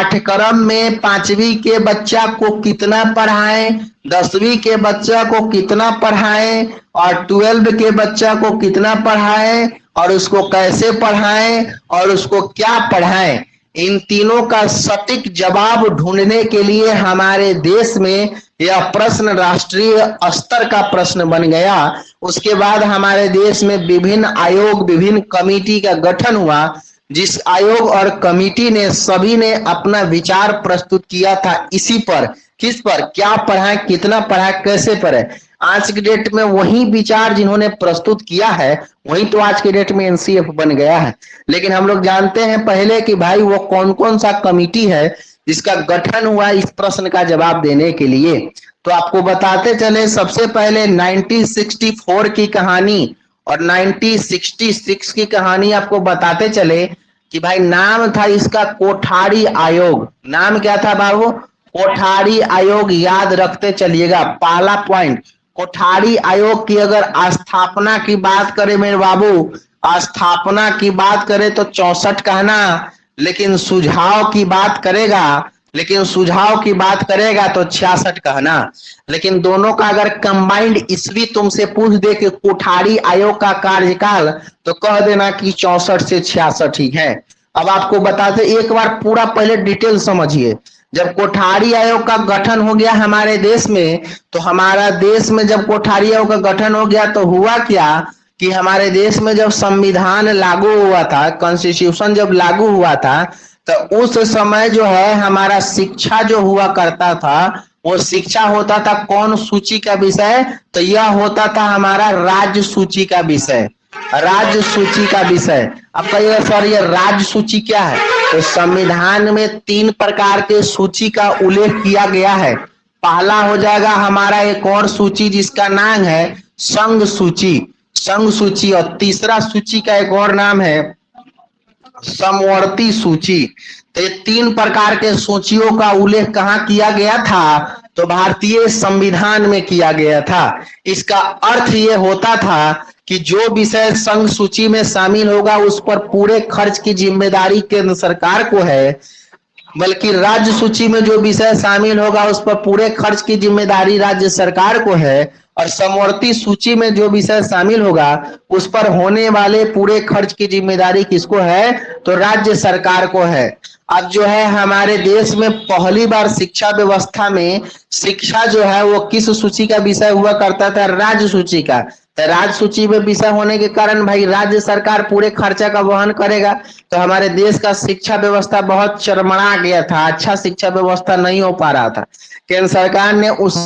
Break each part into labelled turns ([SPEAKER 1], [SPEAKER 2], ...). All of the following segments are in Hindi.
[SPEAKER 1] पाठ्यक्रम में 5वीं के बच्चा को कितना पढ़ाएं, 10वीं के बच्चा को कितना पढ़ाएं और 12 के बच्चा को कितना पढ़ाएं और उसको कैसे पढ़ाएं और उसको क्या पढ़ाएं, इन तीनों का सटीक जवाब ढूंढने के लिए हमारे देश में यह प्रश्न राष्ट्रीय स्तर का प्रश्न बन गया। उसके बाद हमारे देश में विभिन्न आयोग, विभिन्न कमेटी का गठन हुआ, जिस आयोग और कमेटी ने सभी ने अपना विचार प्रस्तुत किया था इसी पर, किस पर, क्या पढ़ाएं, कितना पढ़ाएं, कैसे पढ़े। आज की डेट में वही विचार जिन्होंने प्रस्तुत किया है वही तो आज की डेट में एनसीएफ बन गया है। लेकिन हम लोग जानते हैं पहले कि भाई वो कौन कौन सा कमेटी है जिसका गठन हुआ इस प्रश्न का जवाब देने के लिए। तो आपको बताते चले, सबसे पहले 1964 की कहानी और 1966 की कहानी आपको बताते चले कि भाई नाम था इसका कोठारी आयोग। नाम क्या था बाबू? कोठारी आयोग। याद रखते चलिएगा, पहला पॉइंट। कोठारी आयोग की अगर स्थापना की बात करें मेरे बाबू, स्थापना की बात करें तो 64 कहना, लेकिन सुझाव की बात करेगा तो 66 कहना। लेकिन दोनों का अगर कंबाइंड ईस्वी तुमसे पूछ दे कि कोठारी आयोग का कार्यकाल, तो कह देना कि 64 से 66 ही है। अब आपको बताते, एक बार पूरा पहले डिटेल समझिए। जब कोठारी आयोग का गठन हो गया हमारे देश में, तो हमारा देश में जब कोठारी आयोग का गठन हो गया तो हुआ क्या कि हमारे देश में जब संविधान लागू हुआ था, कॉन्स्टिट्यूशन जब लागू हुआ था, तो उस समय जो है हमारा शिक्षा जो हुआ करता था, वो शिक्षा होता था कौन सूची का विषय? तो यह होता था हमारा राज्य सूची का विषय। राज्य सूची का विषय। अब कहिएगा सर ये राज्य सूची क्या है? तो संविधान में 3 प्रकार के सूची का उल्लेख किया गया है। पहला हो जाएगा हमारा एक और सूची जिसका नाम है संघ सूची, संघ सूची। और तीसरा सूची का एक और नाम है समवर्ती सूची। तो ये 3 प्रकार के सूचियों का उल्लेख कहाँ किया गया था? तो भारतीय संविधान में किया गया था। इसका अर्थ ये होता था कि जो विषय संघ सूची में शामिल होगा उस पर पूरे खर्च की जिम्मेदारी केंद्र सरकार को है, बल्कि राज्य सूची में जो विषय शामिल होगा उस पर पूरे खर्च की जिम्मेदारी राज्य सरकार को है, और समवर्ती सूची में जो विषय शामिल होगा उस पर होने वाले पूरे खर्च की जिम्मेदारी किसको है? तो राज्य सरकार को है। अब जो है हमारे देश में पहली बार शिक्षा व्यवस्था में शिक्षा जो है वो किस सूची का विषय हुआ करता था? राज्य सूची का। तो राज्य सूची में विषय होने के कारण भाई राज्य सरकार पूरे खर्चा का वहन करेगा। तो हमारे देश का शिक्षा व्यवस्था बहुत चरमरा गया था, अच्छा शिक्षा व्यवस्था नहीं हो पा रहा था। केंद्र सरकार ने उस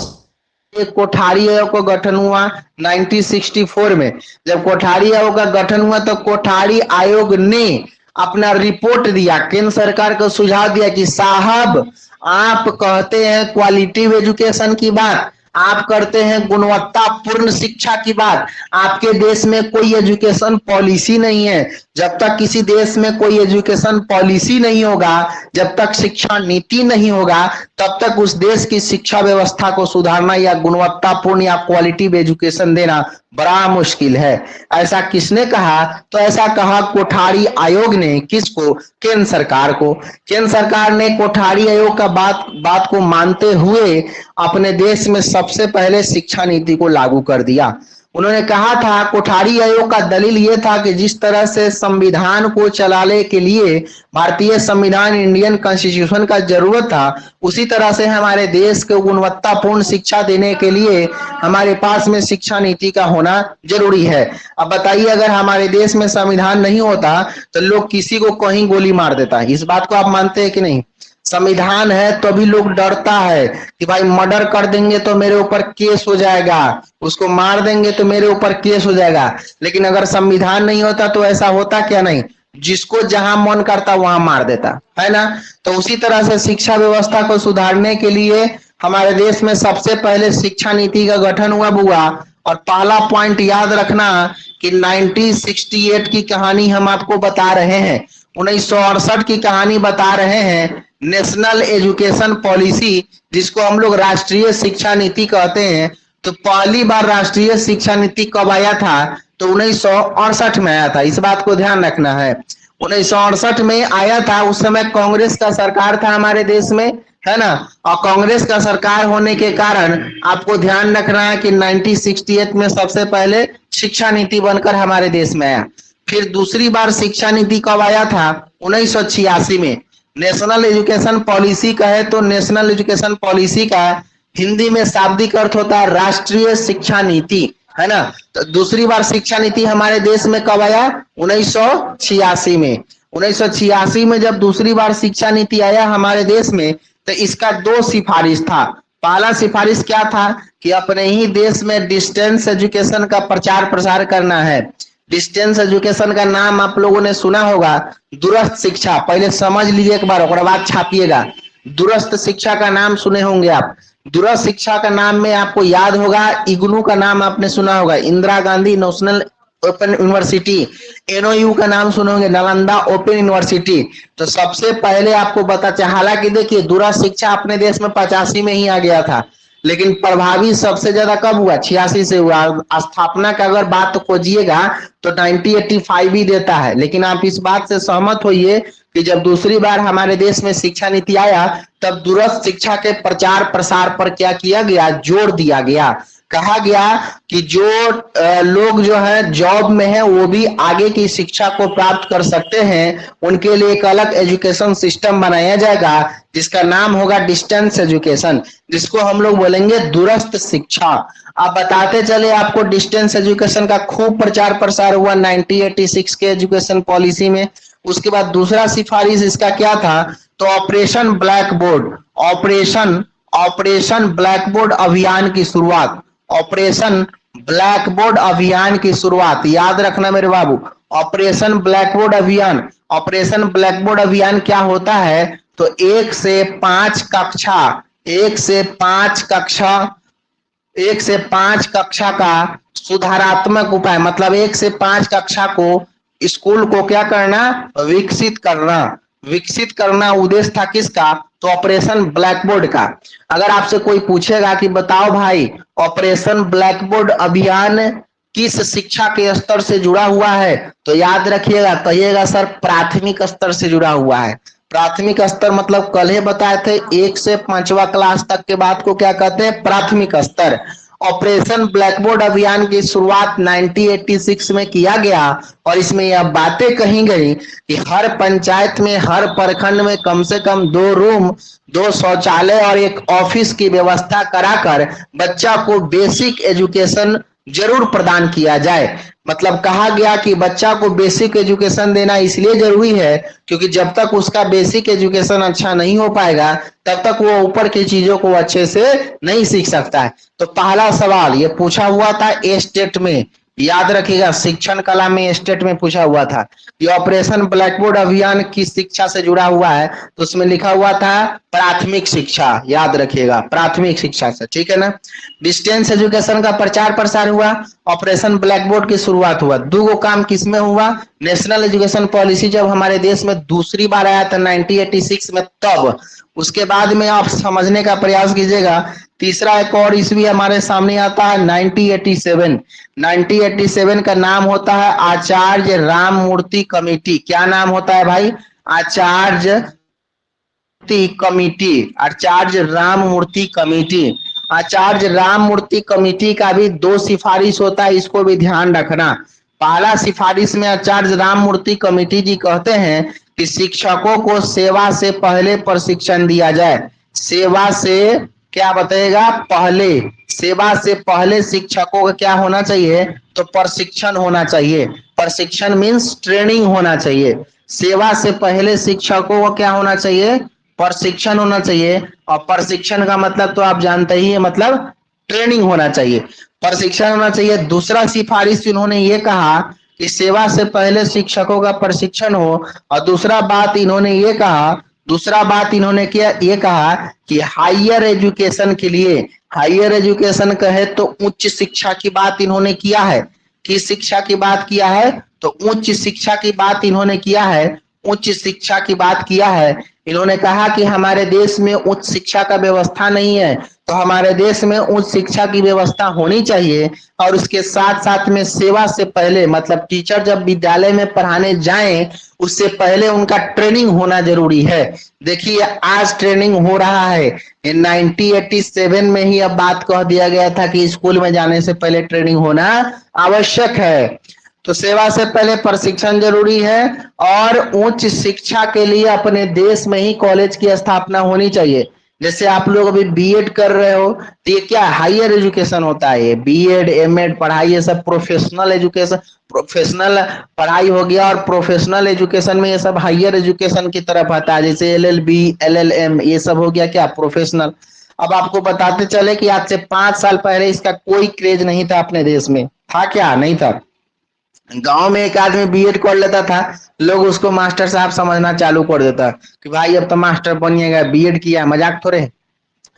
[SPEAKER 1] एक कोठारी आयोग का गठन हुआ 1964 में। जब कोठारी आयोग का गठन हुआ तो कोठारी आयोग ने अपना रिपोर्ट दिया, केंद्र सरकार को सुझाव दिया कि साहब आप कहते हैं क्वालिटी एजुकेशन की बात, आप करते हैं गुणवत्तापूर्ण शिक्षा की बात, आपके देश में कोई एजुकेशन पॉलिसी नहीं है। जब तक किसी देश में कोई एजुकेशन पॉलिसी नहीं होगा, जब तक शिक्षा नीति नहीं होगा, तब तक उस देश की शिक्षा व्यवस्था को सुधारना या गुणवत्तापूर्ण या क्वालिटी एजुकेशन देना बड़ा मुश्किल है। ऐसा किसने कहा? तो ऐसा कहा कोठारी आयोग ने। किसको? केंद्र सरकार को। केंद्र सरकार ने कोठारी आयोग का बात को मानते हुए अपने देश में सबसे पहले शिक्षा नीति को लागू कर दिया। उन्होंने कहा था, कोठारी आयोग का दलील यह था कि जिस तरह से संविधान को चलाने के लिए भारतीय संविधान, इंडियन कॉन्स्टिट्यूशन का जरूरत था, उसी तरह से हमारे देश को गुणवत्तापूर्ण शिक्षा देने के लिए हमारे पास में शिक्षा नीति का होना जरूरी है। अब बताइए, अगर हमारे देश में संविधान नहीं होता तो लोग किसी को कहीं गोली मार देता है। इस बात को आप मानते हैं कि नहीं? संविधान है तो भी लोग डरता है कि भाई मर्डर कर देंगे तो मेरे ऊपर केस हो जाएगा, उसको मार देंगे तो मेरे ऊपर केस हो जाएगा। लेकिन अगर संविधान नहीं होता तो ऐसा होता क्या नहीं? जिसको जहां मन करता वहां मार देता है ना। तो उसी तरह से शिक्षा व्यवस्था को सुधारने के लिए हमारे देश में सबसे पहले शिक्षा नीति का गठन हुआ बुआ। और पहला पॉइंट याद रखना कि 1968 की कहानी हम आपको बता रहे हैं, 1968 की कहानी बता रहे हैं। नेशनल एजुकेशन पॉलिसी, जिसको हम लोग राष्ट्रीय शिक्षा नीति कहते हैं, तो पहली बार राष्ट्रीय शिक्षा नीति कब आया था? तो 1968 में आया था। इस बात को ध्यान रखना है। 1968 में आया था। उस समय कांग्रेस का सरकार था हमारे देश में, है ना। और कांग्रेस का सरकार होने के कारण आपको ध्यान रखना है कि 1968 में सबसे पहले शिक्षा नीति बनकर हमारे देश में आया। फिर दूसरी बार शिक्षा नीति कब आया था? 1986 में। नेशनल एजुकेशन पॉलिसी कहे तो नेशनल एजुकेशन पॉलिसी का हिंदी में शाब्दिक अर्थ होता है राष्ट्रीय शिक्षा नीति, है ना। तो दूसरी बार शिक्षा नीति हमारे देश में कब आया? 1986 में। 1986 में जब दूसरी बार शिक्षा नीति आया हमारे देश में, तो इसका दो सिफारिश था। पहला सिफारिश क्या था कि अपने ही देश में डिस्टेंस एजुकेशन का प्रचार प्रसार करना है। डिस्टेंस एजुकेशन का नाम आप लोगों ने सुना होगा, दूरस्थ शिक्षा। पहले समझ लीजिए एक बार, और बाद छापिएगा। दूरस्थ शिक्षा का नाम सुने होंगे आप। दूरस्थ शिक्षा का नाम में आपको याद होगा, इग्नू का नाम आपने सुना होगा, Indira Gandhi national open university. NOU का नाम सुनोगे, नालंदा ओपन यूनिवर्सिटी। तो सबसे पहले आपको पता, हालांकि देखिए दूरस्थ शिक्षा अपने देश में 85 में ही आ गया था, लेकिन प्रभावी सबसे ज्यादा कब हुआ? 86 से हुआ। स्थापना का अगर बात खोजिएगा तो 1985 भी देता है। लेकिन आप इस बात से सहमत होइए कि जब दूसरी बार हमारे देश में शिक्षा नीति आया, तब दूरस्थ शिक्षा के प्रचार प्रसार पर क्या किया गया? जोर दिया गया। कहा गया कि जो लोग जो है जॉब में है वो भी आगे की शिक्षा को प्राप्त कर सकते हैं, उनके लिए एक अलग एजुकेशन सिस्टम बनाया जाएगा जिसका नाम होगा डिस्टेंस एजुकेशन, जिसको हम लोग बोलेंगे दूरस्थ शिक्षा। अब बताते चले आपको, डिस्टेंस एजुकेशन का खूब प्रचार प्रसार हुआ 1986 के एजुकेशन पॉलिसी में। उसके बाद दूसरा सिफारिश इसका क्या था? तो operation black board, operation black board अभियान की शुरुआत। ऑपरेशन ब्लैक बोर्ड अभियान की शुरुआत याद रखना मेरे बाबू। ऑपरेशन ब्लैक बोर्ड अभियान, ऑपरेशन ब्लैक बोर्ड अभियान क्या होता है? तो 1 से 5 कक्षा, 1 से 5 कक्षा, 1 से 5 कक्षा का सुधारात्मक उपाय, मतलब 1 से 5 कक्षा को स्कूल को क्या करना? विकसित करना। विकसित करना उद्देश्य था किसका? तो ऑपरेशन ब्लैक बोर्ड का। अगर आपसे कोई पूछेगा कि बताओ भाई ऑपरेशन ब्लैक बोर्ड अभियान किस शिक्षा के स्तर से जुड़ा हुआ है, तो याद रखिएगा, कहिएगा सर प्राथमिक स्तर से जुड़ा हुआ है। प्राथमिक स्तर मतलब कल ही बताए थे 1 से 5वां क्लास तक के बाद को क्या कहते हैं? प्राथमिक स्तर। ऑपरेशन ब्लैक बोर्ड अभियान की शुरुआत 1986 में किया गया और इसमें यह बातें कही गई कि हर पंचायत में, हर प्रखंड में कम से कम 2 रूम, 2 शौचालय और 1 ऑफिस की व्यवस्था कराकर बच्चा को बेसिक एजुकेशन जरूर प्रदान किया जाए। मतलब कहा गया कि बच्चा को बेसिक एजुकेशन देना इसलिए जरूरी है क्योंकि जब तक उसका बेसिक एजुकेशन अच्छा नहीं हो पाएगा तब तक वो ऊपर की चीजों को अच्छे से नहीं सीख सकता है। तो पहला सवाल ये पूछा हुआ था ए स्टेट में, याद रखिएगा, शिक्षण कला में स्टेट में पूछा हुआ था कि ऑपरेशन ब्लैक बोर्ड अभियान किस शिक्षा से जुड़ा हुआ है, तो उसमें लिखा हुआ था प्राथमिक शिक्षा। याद रखिएगा, प्राथमिक शिक्षा से, ठीक है ना। डिस्टेंस एजुकेशन का प्रचार प्रसार हुआ, ऑपरेशन ब्लैक बोर्ड की शुरुआत हुआ। 2 काम किसमें हुआ? नेशनल एजुकेशन पॉलिसी जब हमारे देश में दूसरी बार आया था 1986 में, तब। उसके बाद में आप समझने का प्रयास कीजिएगा। तीसरा एक और ईस्वी हमारे सामने आता है 1987। 1987 का नाम होता है आचार्य राममूर्ति कमेटी। क्या नाम होता है भाई? आचार्य कमेटी, आचार्य राममूर्ति कमेटी। आचार्य राममूर्ति कमेटी का भी 2 सिफारिश होता है, इसको भी ध्यान रखना। पहला सिफारिश में आचार्य राममूर्ति कमेटी जी कहते हैं कि शिक्षकों को सेवा से पहले प्रशिक्षण दिया जाए। सेवा से क्या बताएगा? पहले, सेवा से पहले शिक्षकों का क्या होना चाहिए? तो प्रशिक्षण होना चाहिए। प्रशिक्षण मीन्स ट्रेनिंग होना चाहिए। सेवा से पहले शिक्षकों को क्या होना चाहिए? प्रशिक्षण होना चाहिए। और प्रशिक्षण का मतलब तो आप जानते ही है, मतलब ट्रेनिंग होना चाहिए, प्रशिक्षण होना चाहिए। दूसरा सिफारिश इन्होंने ये कहा कि सेवा से पहले शिक्षकों का प्रशिक्षण हो। और दूसरा बात इन्होंने ये कहा कि हायर एजुकेशन के लिए, हायर एजुकेशन कहे तो उच्च शिक्षा की बात इन्होंने किया है। किस शिक्षा की बात किया है? तो उच्च शिक्षा की बात इन्होंने किया है, उच्च शिक्षा की बात किया है। इन्होंने कहा कि हमारे देश में उच्च शिक्षा का व्यवस्था नहीं है, तो हमारे देश में उच्च शिक्षा की व्यवस्था होनी चाहिए और उसके साथ साथ में सेवा से पहले मतलब टीचर जब विद्यालय में पढ़ाने जाएं उससे पहले उनका ट्रेनिंग होना जरूरी है। देखिए आज ट्रेनिंग हो रहा है, 1987 में ही अब बात कह दिया गया था कि स्कूल में जाने से पहले ट्रेनिंग होना आवश्यक है। तो सेवा से पहले प्रशिक्षण जरूरी है और उच्च शिक्षा के लिए अपने देश में ही कॉलेज की स्थापना होनी चाहिए। जैसे आप लोग अभी बीएड कर रहे हो तो ये क्या हायर एजुकेशन होता है, ये बीएड एमएड पढ़ाई ये सब प्रोफेशनल एजुकेशन, प्रोफेशनल पढ़ाई हो गया और प्रोफेशनल एजुकेशन में ये सब हायर एजुकेशन की तरफ आता है, जैसे एलएलबी एलएलएम ये सब हो गया क्या प्रोफेशनल। अब आपको बताते चले कि आज से 5 साल पहले इसका कोई क्रेज नहीं था अपने देश में, था क्या नहीं था। गांव में एक आदमी बीएड कर लेता था, लोग उसको मास्टर साहब समझना चालू कर देता कि भाई अब तो मास्टर बनिएगा, बीएड किया मजाक थोड़े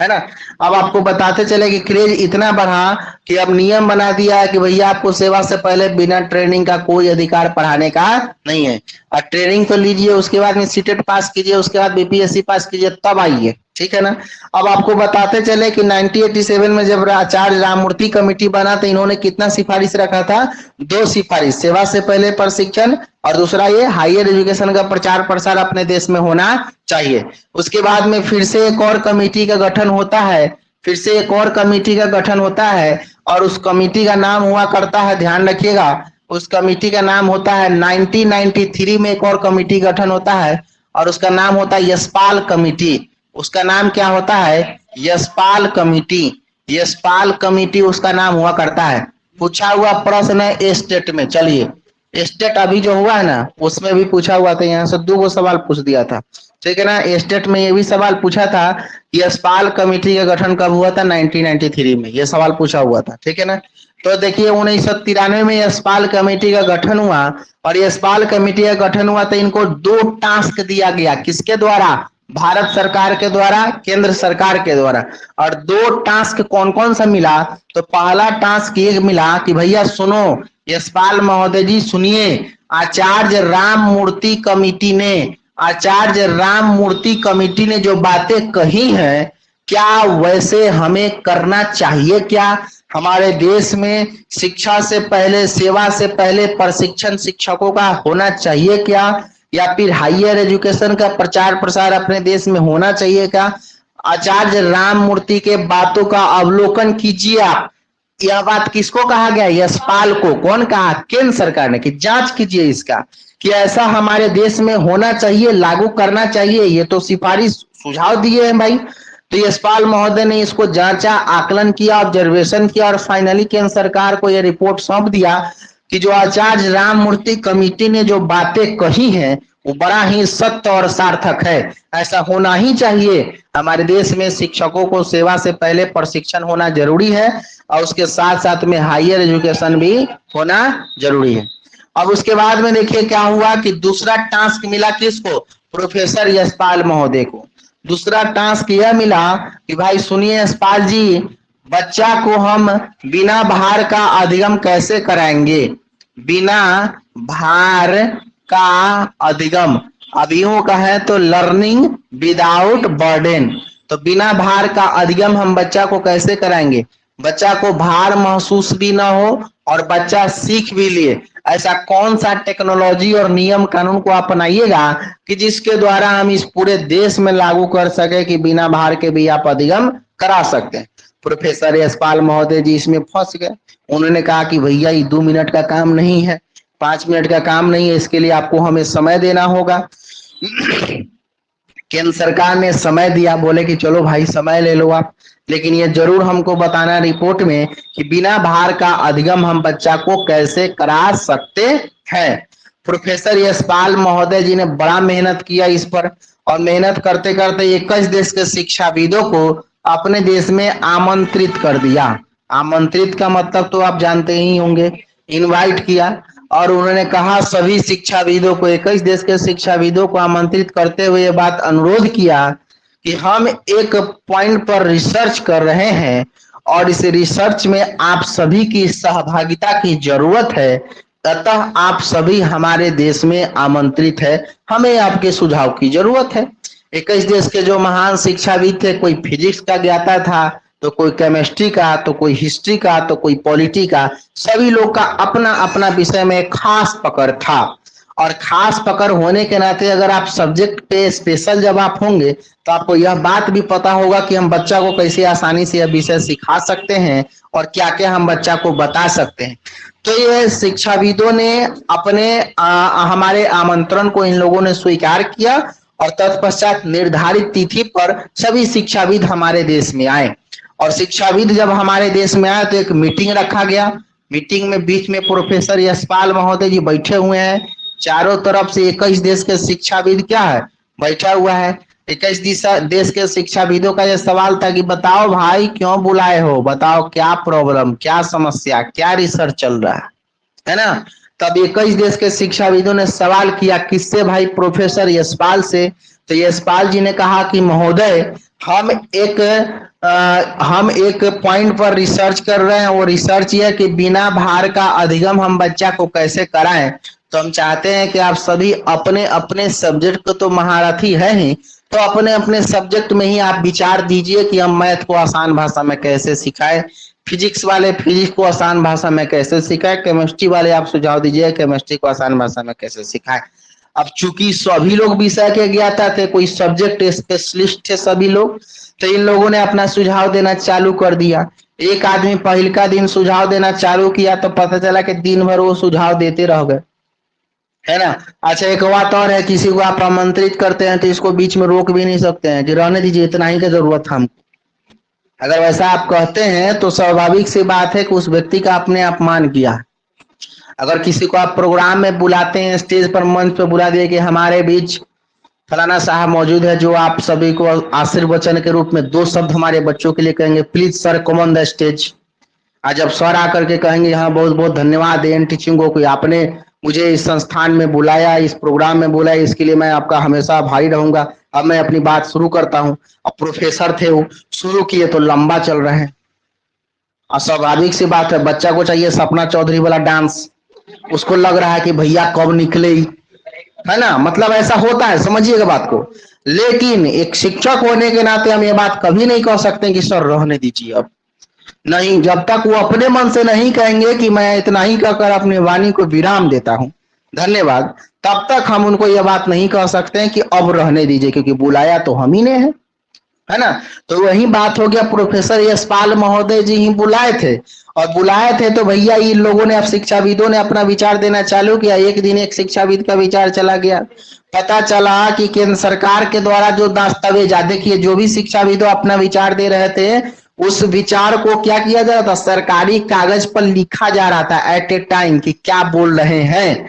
[SPEAKER 1] है ना। अब आपको बताते चले कि क्रेज इतना बढ़ा कि अब नियम बना दिया है कि भैया आपको सेवा से पहले बिना ट्रेनिंग का कोई अधिकार पढ़ाने का नहीं है, और ट्रेनिंग तो लीजिए उसके बाद में सीटेट पास कीजिए उसके बाद बीपीएससी पास कीजिए तब आइए, ठीक है ना। अब आपको बताते चले कि 1987 में जब आचार्य राममूर्ति कमेटी बना तो इन्होंने कितना सिफारिश रखा था, 2 सिफारिश, सेवा से पहले प्रशिक्षण और दूसरा ये हायर एजुकेशन का प्रचार प्रसार अपने देश में होना चाहिए। उसके बाद में फिर से एक और कमेटी का गठन होता है, फिर से एक और कमेटी का गठन होता है और उस कमेटी का नाम हुआ करता है, ध्यान रखिएगा, उस कमेटी का नाम होता है 1993 में एक और कमेटी गठन होता है और उसका नाम होता है यशपाल कमेटी। उसका नाम क्या होता है, यशपाल कमेटी। यशपाल कमेटी उसका नाम हुआ करता है। पूछा हुआ प्रश्न है स्टेट में, चलिए स्टेट अभी जो हुआ है ना उसमें भी पूछा हुआ था, यहाँ से 2 सवाल पूछ दिया था, ठीक है ना। स्टेट में ये भी सवाल पूछा था कि यशपाल कमेटी का गठन कब हुआ था, 1993 में, ये सवाल पूछा हुआ था, ठीक है ना। तो देखिए 1993 में यशपाल कमेटी का गठन हुआ और यशपाल कमेटी का गठन हुआ तो इनको 2 टास्क दिया गया, किसके द्वारा, भारत सरकार के द्वारा, केंद्र सरकार के द्वारा। और 2 टास्क कौन कौन सा मिला, तो पहला टास्क ये मिला कि भैया सुनो यशपाल महोदय जी सुनिए, आचार्य राममूर्ति कमेटी ने, आचार्य राममूर्ति कमेटी ने जो बातें कही हैं क्या वैसे हमें करना चाहिए क्या, हमारे देश में शिक्षा से पहले सेवा से पहले प्रशिक्षण शिक्षकों का होना चाहिए क्या, या फिर हायर एजुकेशन का प्रचार प्रसार अपने देश में होना चाहिए क्या। आचार्य राममूर्ति के बातों का अवलोकन कीजिए आप। यह बात किसको कहा गया, यशपाल को, कौन कहा, केंद्र सरकार ने, कि जांच कीजिए इसका कि ऐसा हमारे देश में होना चाहिए, लागू करना चाहिए। ये तो सिफारिश सुझाव दिए हैं भाई, तो यशपाल महोदय ने इसको जांचा, आकलन किया, ऑब्जर्वेशन किया और फाइनली केंद्र सरकार को यह रिपोर्ट सौंप दिया कि जो आचार्य राममूर्ति कमेटी ने जो बातें कही हैं वो बड़ा ही सत्य और सार्थक है, ऐसा होना ही चाहिए। हमारे देश में शिक्षकों को सेवा से पहले प्रशिक्षण होना जरूरी है और उसके साथ साथ में हायर एजुकेशन भी होना जरूरी है। अब उसके बाद में देखिए क्या हुआ कि दूसरा टास्क मिला किसको, प्रोफेसर यशपाल महोदय को। दूसरा टास्क यह मिला कि भाई सुनिए यशपाल जी, बच्चा को हम बिना भार का अधिगम कैसे कराएंगे, बिना भार का अधिगम, अब यूं कहें तो लर्निंग विदाउट बर्डन, तो बिना भार का अधिगम हम बच्चा को कैसे कराएंगे, बच्चा को भार महसूस भी ना हो और बच्चा सीख भी लिए। ऐसा कौन सा टेक्नोलॉजी और नियम कानून को अपनाइएगा कि जिसके द्वारा हम इस पूरे देश में लागू कर सके कि बिना भार के भी आप अधिगम करा सकते हैं। प्रोफेसर यशपाल महोदय जी इसमें फंस गए। उन्होंने कहा कि भैया ये 2 मिनट का काम नहीं है, 5 मिनट का काम नहीं है, इसके लिए आपको हमें समय देना होगा। केंद्र सरकार ने समय दिया, बोले कि चलो भाई समय ले लो आप, लेकिन ये जरूर हमको बताना रिपोर्ट में कि बिना भार का अधिगम हम बच्चा को कैसे करा सकते हैं। प्रोफेसर यशपाल महोदय जी ने बड़ा मेहनत किया इस पर और मेहनत करते करते 21 देश के शिक्षाविदों को अपने देश में आमंत्रित कर दिया। आमंत्रित का मतलब तो आप जानते ही होंगे, इनवाइट किया और उन्होंने कहा सभी शिक्षाविदों को, 21 देश के शिक्षाविदों को आमंत्रित करते हुए ये बात अनुरोध किया कि हम एक पॉइंट पर रिसर्च कर रहे हैं और इस रिसर्च में आप सभी की सहभागिता की जरूरत है, अतः आप सभी हमारे देश में आमंत्रित है, हमें आपके सुझाव की जरूरत है। 21 देश के जो महान शिक्षाविद थे, कोई फिजिक्स का ज्ञाता था, तो कोई केमिस्ट्री का, तो कोई हिस्ट्री का, तो कोई पॉलिटी का। सभी लोग का अपना अपना विषय में खास पकड़ था। और खास पकड़ होने के नाते अगर आप सब्जेक्ट पे स्पेशल जब आप होंगे तो आपको यह बात भी पता होगा कि हम बच्चा को कैसे आसानी से यह विषय सिखा सकते हैं और क्या क्या हम बच्चा को बता सकते हैं। तो ये शिक्षाविदों ने अपने हमारे आमंत्रण को इन लोगों ने स्वीकार किया और तत्पश्चात निर्धारित तिथि पर सभी शिक्षाविद हमारे देश में आए। और शिक्षाविद जब हमारे देश में आए तो एक मीटिंग रखा गया। मीटिंग में बीच में प्रोफेसर यशपाल महोदय जी बैठे हुए हैं। चारों तरफ से 21 देश के शिक्षाविद क्या है, बैठा हुआ है। 21 देश के शिक्षाविदों का यह सवाल था कि बताओ भाई क्यों बुलाए हो, बताओ क्या प्रॉब्लम, क्या समस्या, क्या रिसर्च चल रहा है ना। तब 21 देश के शिक्षाविदों ने सवाल किया, किससे भाई? प्रोफेसर यशपाल से। तो यशपाल जी ने कहा कि महोदय हम एक पॉइंट पर रिसर्च कर रहे हैं। वो रिसर्च ये है कि बिना भार का अधिगम हम बच्चा को कैसे कराएं। तो हम चाहते हैं कि आप सभी अपने अपने सब्जेक्ट को तो महारथी है ही, तो अपने अपने सब्जेक्ट में ही आप विचार दीजिए कि हम मैथ को आसान भाषा में कैसे सिखाएं, फिजिक्स वाले फिजिक्स को आसान भाषा में कैसे सिखाएं, केमिस्ट्री वाले आप सुझाव दीजिए केमिस्ट्री को आसान भाषा में कैसे सिखाएं। अब चूंकि सभी लोग विषय के ज्ञाता थे, कोई सब्जेक्ट स्पेशलिस्ट थे सभी लोग, तो इन लोगों ने अपना सुझाव देना चालू कर दिया। एक आदमी पहल का दिन सुझाव देना चालू किया तो पता चला कि दिन भर वो सुझाव देते रह गए, है ना। अच्छा, एक बात और है, किसी को आप आमंत्रित करते हैं तो इसको बीच में रोक भी नहीं सकते हैं कि रहने दीजिए, इतना ही का जरूरत था हमको। अगर वैसा आप कहते हैं तो स्वाभाविक सी बात है कि उस व्यक्ति का आपने अपमान किया। अगर किसी को आप प्रोग्राम में बुलाते हैं, स्टेज पर मंच पर बुला दिए कि हमारे बीच फलाना साहब मौजूद है जो आप सभी को आशीर्वचन के रूप में 2 शब्द हमारे बच्चों के लिए कहेंगे, please sir come on the stage. आज जब सर आकर के कहेंगे हाँ बहुत बहुत धन्यवाद एन टीचिंग को, आपने मुझे इस संस्थान में बुलाया, इस प्रोग्राम में बुलाया, इसके लिए मैं आपका हमेशा आभारी रहूंगा। अब मैं अपनी बात शुरू करता हूँ। अब प्रोफेसर थे, वो शुरू किए तो लंबा चल रहे हैं। और स्वाभाविक सी बात है, बच्चा को चाहिए सपना चौधरी वाला डांस, उसको लग रहा है कि भैया कब निकले, है ना। मतलब ऐसा होता है, समझिएगा बात को। लेकिन एक शिक्षक होने के नाते हम ये बात कभी नहीं कह सकते कि सर रहने दीजिए अब नहीं, जब तक वो अपने मन से नहीं कहेंगे कि मैं इतना ही कहकर अपनी वाणी को विराम देता हूं, धन्यवाद, तब तक हम उनको यह बात नहीं कह सकते हैं कि अब रहने दीजिए, क्योंकि बुलाया तो हम ही ने है ना। तो वही बात हो गया, प्रोफेसर यशपाल महोदय जी ही बुलाए थे, और बुलाए थे तो भैया इन लोगों ने, अब शिक्षाविदों ने अपना विचार देना चालू किया। एक दिन एक शिक्षाविद का विचार चला गया, पता चला कि केंद्र सरकार के द्वारा जो दस्तावेज, देखिए जो भी शिक्षाविदों अपना विचार दे रहे थे उस विचार को क्या किया जा रहा था, सरकारी कागज पर लिखा जा रहा था एट ए टाइम कि क्या बोल रहे हैं।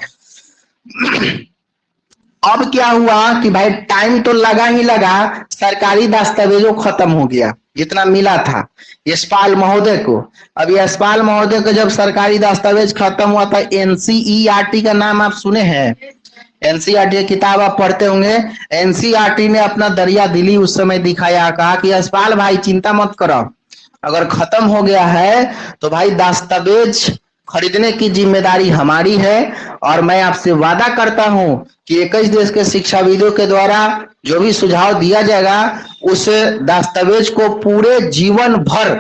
[SPEAKER 1] अब क्या हुआ कि भाई टाइम तो लगा ही लगा, सरकारी दस्तावेजों खत्म हो गया जितना मिला था यशपाल महोदय को। अब यशपाल महोदय को जब सरकारी दस्तावेज खत्म हुआ था, एनसीईआरटी का नाम आप सुने हैं? एनसीईआरटी की किताब आप पढ़ते होंगे। एनसीईआरटी ने अपना दरिया दिली उस समय दिखाया, कहा कि यशपाल भाई चिंता मत करो, अगर खत्म हो गया है तो भाई दस्तावेज खरीदने की जिम्मेदारी हमारी है, और मैं आपसे वादा करता हूं कि 21 देश के शिक्षाविदों के द्वारा जो भी सुझाव दिया जाएगा उस दस्तावेज को पूरे जीवन भर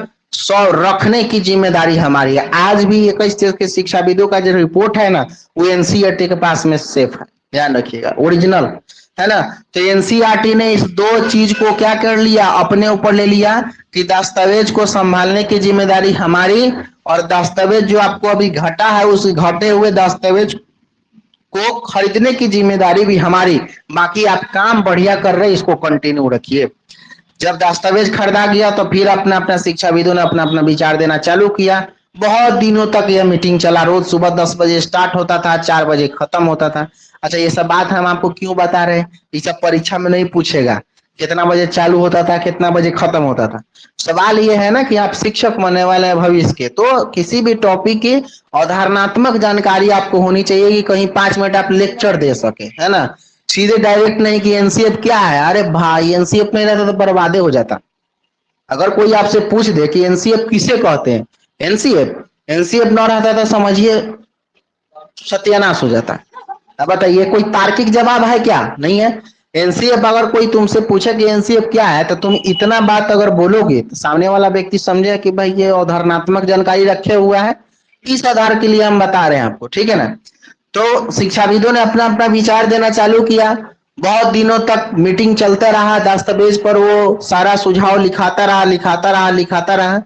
[SPEAKER 1] रखने की जिम्मेदारी हमारी है। आज भी 21 देश के शिक्षाविदों का जो रिपोर्ट है ना, वो एनसीईआरटी के पास में सेफ है, ध्यान रखिएगा, ओरिजिनल है ना। तो एनसीईआरटी ने इस 2 चीज को क्या कर लिया, अपने ऊपर ले लिया कि दस्तावेज को संभालने की जिम्मेदारी हमारी, और दस्तावेज जो आपको अभी घटा है उस घटे हुए दस्तावेज को खरीदने की जिम्मेदारी भी हमारी। बाकी आप काम बढ़िया कर रहे हैं, इसको कंटिन्यू रखिए। जब दस्तावेज खरीदा गया तो फिर अपना अपना शिक्षाविदों ने अपना अपना विचार देना चालू किया। बहुत दिनों तक यह मीटिंग चला, रोज सुबह 10 बजे स्टार्ट होता था, 4 बजे खत्म होता था। अच्छा, ये सब बात हम आपको क्यों बता रहे हैं, ये सब परीक्षा में नहीं पूछेगा कितना बजे चालू होता था कितना बजे खत्म होता था। सवाल ये है ना कि आप शिक्षक बनने वाले हैं भविष्य के, तो किसी भी टॉपिक की अवधारणात्मक जानकारी आपको होनी चाहिए कि कहीं 5 मिनट आप लेक्चर दे सके, है ना। सीधे डायरेक्ट नहीं कि एनसीएफ क्या है, अरे भाई एनसीएफ नहीं रहता तो बर्बादे हो जाता। अगर कोई आपसे पूछ दे कि एनसीएफ किसे कहते हैं, एनसीएफ ना रहता तो समझिए सत्यानाश हो जाता। अब बताइए कोई तार्किक जवाब है क्या? नहीं है। एनसीएफ अगर कोई तुमसे पूछे कि एनसीएफ क्या है, तो तुम इतना बात अगर बोलोगे तो सामने वाला व्यक्ति समझे कि भाई ये अवधारणात्मक जानकारी रखे हुआ है, इस आधार के लिए हम बता रहे हैं आपको, ठीक है ना। तो शिक्षाविदों ने अपना अपना विचार देना चालू किया। बहुत दिनों तक मीटिंग चलता रहा, दस्तावेज पर वो सारा सुझाव लिखाता रहा।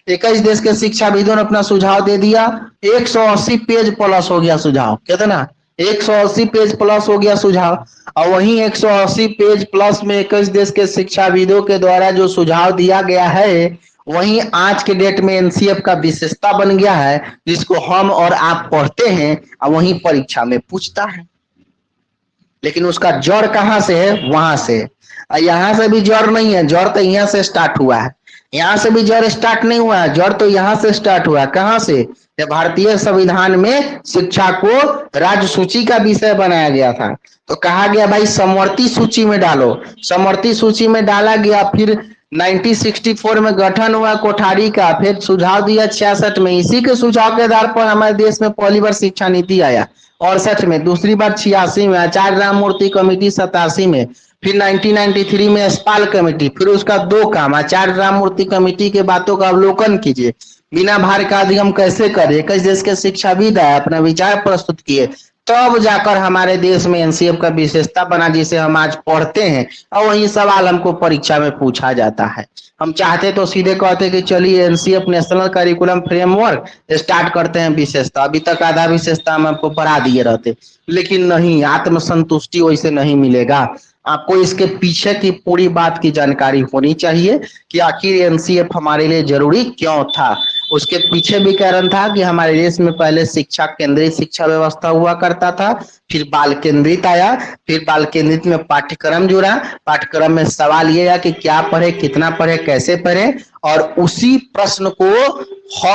[SPEAKER 1] 21 देश के शिक्षाविदों ने अपना सुझाव दे दिया। 180 पेज प्लस हो गया सुझाव, कितना? 180 पेज प्लस हो गया सुझाव। और वहीं 180 पेज प्लस में 21 देश के शिक्षाविदों के द्वारा जो सुझाव दिया गया है, वहीं आज के डेट में एनसीएफ का विशेषता बन गया है, जिसको हम और आप पढ़ते हैं और वहीं परीक्षा में पूछता है। लेकिन उसका जड़ कहां से है? वहां से। यहां से भी जड़ नहीं है, जड़ तो यहाँ से स्टार्ट हुआ है। यहाँ से भी जड़ स्टार्ट नहीं हुआ है, जड़ तो यहाँ से स्टार्ट हुआ है। कहां से? जब भारतीय संविधान में शिक्षा को राज्य सूची का विषय बनाया गया था, तो कहा गया भाई समवर्ती सूची में डालो। समवर्ती सूची में डाला गया। फिर 1964 में गठन हुआ कोठारी का, फिर सुझाव दिया 66 में। इसी के सुझाव के आधार पर हमारे देश में पहली बार शिक्षा नीति आया 68 में, दूसरी बार 86 में, आचार्य राममूर्ति कमेटी 87 में, फिर 1993 में अस्पाल कमेटी। फिर उसका 2 काम, आचार्य राममूर्ति कमेटी के बातों का अवलोकन कीजिए, बिना भार का अधिगम कैसे करे। 21 देश के शिक्षाविद आए, अपना विचार प्रस्तुत किए, तब जाकर हमारे देश में एनसीएफ का विशेषता बना, जिसे हम आज पढ़ते हैं और वही सवाल हमको परीक्षा में पूछा जाता है। हम चाहते तो सीधे कहते कि चलिए NCF national curriculum framework start करते हैं विशेषता, अभी तक आधा विशेषता हम आपको पढ़ा दिए रहते, लेकिन नहीं, आत्मसंतुष्टि वैसे नहीं मिलेगा। आपको इसके पीछे की पूरी बात की जानकारी होनी चाहिए कि आखिर एनसीएफ हमारे लिए जरूरी क्यों था। उसके पीछे भी कारण था कि हमारे देश में पहले शिक्षा केंद्रित शिक्षा व्यवस्था हुआ करता था, फिर बाल केंद्रित आया, फिर बाल केंद्रित में पाठ्यक्रम जुड़ा। पाठ्यक्रम में सवाल ये है कि क्या पढ़े, कितना पढ़े, कैसे पढ़े, और उसी प्रश्न को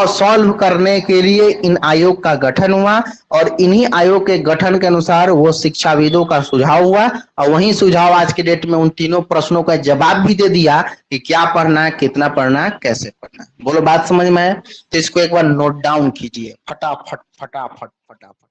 [SPEAKER 1] सॉल्व करने के लिए इन आयोग का गठन हुआ और इन्हीं आयोग के गठन के अनुसार वो शिक्षाविदों का सुझाव हुआ और वही सुझाव आज के डेट में उन तीनों प्रश्नों का जवाब भी दे दिया कि क्या पढ़ना है, कितना पढ़ना है, कैसे पढ़ना है। बोलो बात समझ में आए? तो इसको एक बार नोट डाउन कीजिए, फटाफट फटाफट फटाफट।